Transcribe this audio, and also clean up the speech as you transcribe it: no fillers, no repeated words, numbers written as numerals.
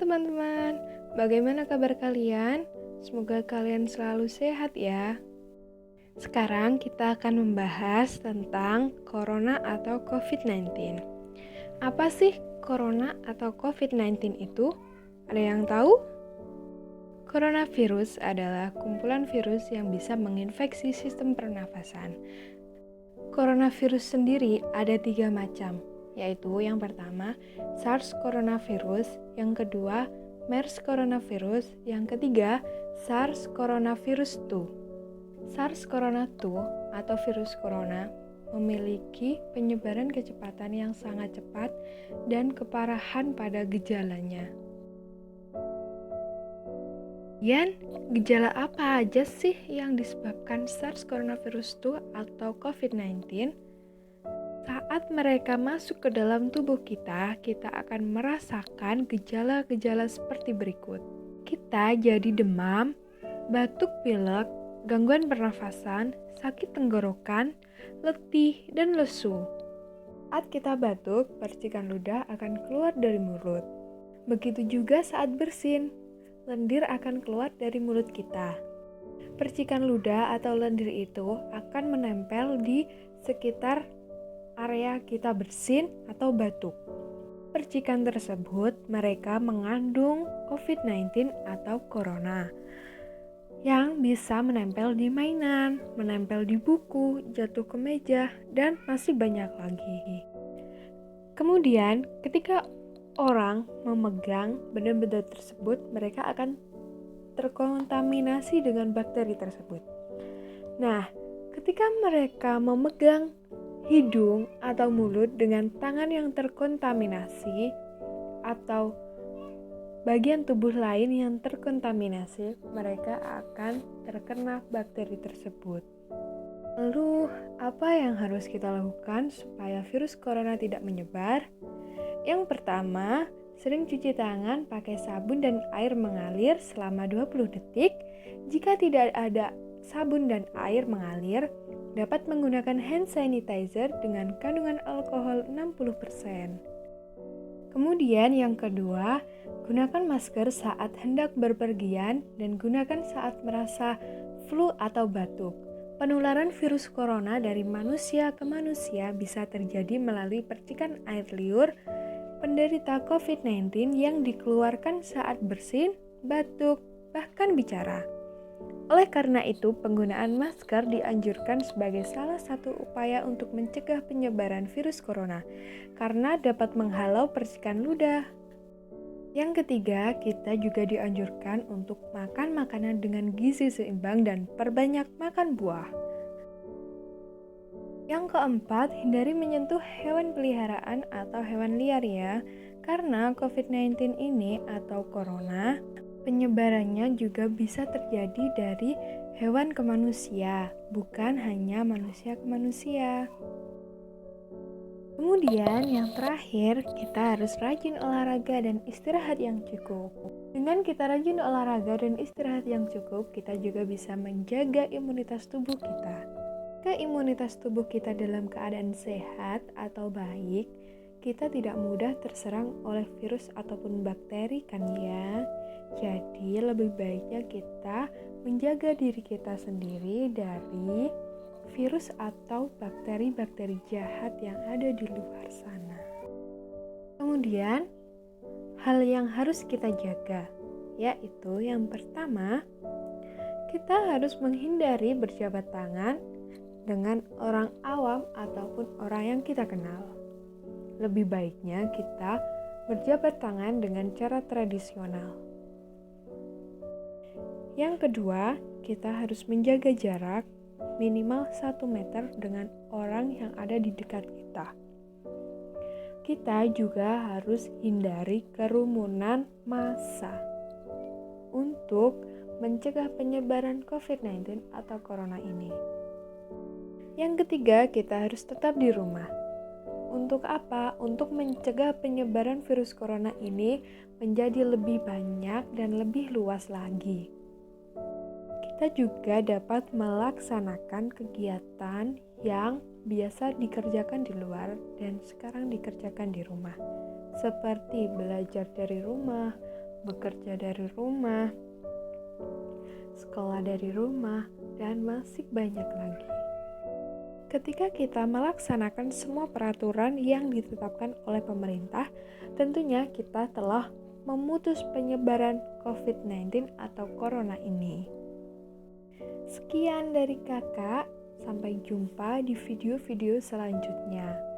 teman-teman, bagaimana kabar kalian? Semoga kalian selalu sehat ya. Sekarang kita akan membahas tentang Corona atau COVID-19. Apa sih Corona atau COVID-19 itu? Ada yang tahu? Coronavirus adalah kumpulan virus yang bisa menginfeksi sistem pernafasan. Coronavirus sendiri ada 3 macam, yaitu yang pertama SARS coronavirus, yang kedua MERS coronavirus, yang ketiga SARS coronavirus 2. SARS Corona 2 atau virus corona memiliki penyebaran kecepatan yang sangat cepat dan keparahan pada gejalanya. Gejala apa aja sih yang disebabkan SARS coronavirus 2 atau COVID-19? Saat mereka masuk ke dalam tubuh kita akan merasakan gejala-gejala seperti berikut. Kita jadi demam, batuk pilek, gangguan pernafasan, sakit tenggorokan, letih, dan lesu. Saat kita batuk, percikan ludah akan keluar dari mulut. Begitu juga saat bersin, lendir akan keluar dari mulut kita. Percikan ludah atau lendir itu akan menempel di sekitar area kita bersin atau batuk. Percikan tersebut mereka mengandung COVID-19 atau corona yang bisa menempel di mainan, menempel di buku, jatuh ke meja, dan masih banyak lagi. Kemudian, ketika orang memegang benda-benda tersebut, mereka akan terkontaminasi dengan bakteri tersebut. Nah, ketika mereka memegang hidung atau mulut dengan tangan yang terkontaminasi atau bagian tubuh lain yang terkontaminasi, mereka akan terkena bakteri tersebut. Lalu, apa yang harus kita lakukan supaya virus corona tidak menyebar? Yang pertama, sering cuci tangan pakai sabun dan air mengalir selama 20 detik. Jika tidak ada sabun dan air mengalir, dapat menggunakan hand sanitizer dengan kandungan alkohol 60%. Kemudian yang kedua, gunakan masker saat hendak berpergian dan gunakan saat merasa flu atau batuk. Penularan virus corona dari manusia ke manusia bisa terjadi melalui percikan air liur penderita COVID-19 yang dikeluarkan saat bersin, batuk, bahkan bicara. Oleh karena itu, penggunaan masker dianjurkan sebagai salah satu upaya untuk mencegah penyebaran virus corona, karena dapat menghalau percikan ludah. Yang ketiga, kita juga dianjurkan untuk makan makanan dengan gizi seimbang dan perbanyak makan buah. Yang keempat, hindari menyentuh hewan peliharaan atau hewan liar ya, karena COVID-19 ini atau corona, penyebarannya juga bisa terjadi dari hewan ke manusia, bukan hanya manusia ke manusia. Kemudian yang terakhir, kita harus rajin olahraga dan istirahat yang cukup. Dengan kita rajin olahraga dan istirahat yang cukup, kita juga bisa menjaga imunitas tubuh kita. Jika imunitas tubuh kita dalam keadaan sehat atau baik, kita tidak mudah terserang oleh virus ataupun bakteri kan ya. Jadi lebih baiknya kita menjaga diri kita sendiri dari virus atau bakteri-bakteri jahat yang ada di luar sana. Kemudian, hal yang harus kita jaga, yaitu yang pertama, kita harus menghindari berjabat tangan dengan orang awam ataupun orang yang kita kenal. Lebih baiknya kita berjabat tangan dengan cara tradisional. Yang kedua, kita harus menjaga jarak minimal 1 meter dengan orang yang ada di dekat kita. Kita juga harus hindari kerumunan massa untuk mencegah penyebaran COVID-19 atau corona ini. Yang ketiga, kita harus tetap di rumah. Untuk apa? Untuk mencegah penyebaran virus corona ini menjadi lebih banyak dan lebih luas lagi. Kita juga dapat melaksanakan kegiatan yang biasa dikerjakan di luar dan sekarang dikerjakan di rumah, seperti belajar dari rumah, bekerja dari rumah, sekolah dari rumah, dan masih banyak lagi. Ketika kita melaksanakan semua peraturan yang ditetapkan oleh pemerintah, tentunya kita telah memutus penyebaran COVID-19 atau corona ini. Sekian dari kakak, sampai jumpa di video-video selanjutnya.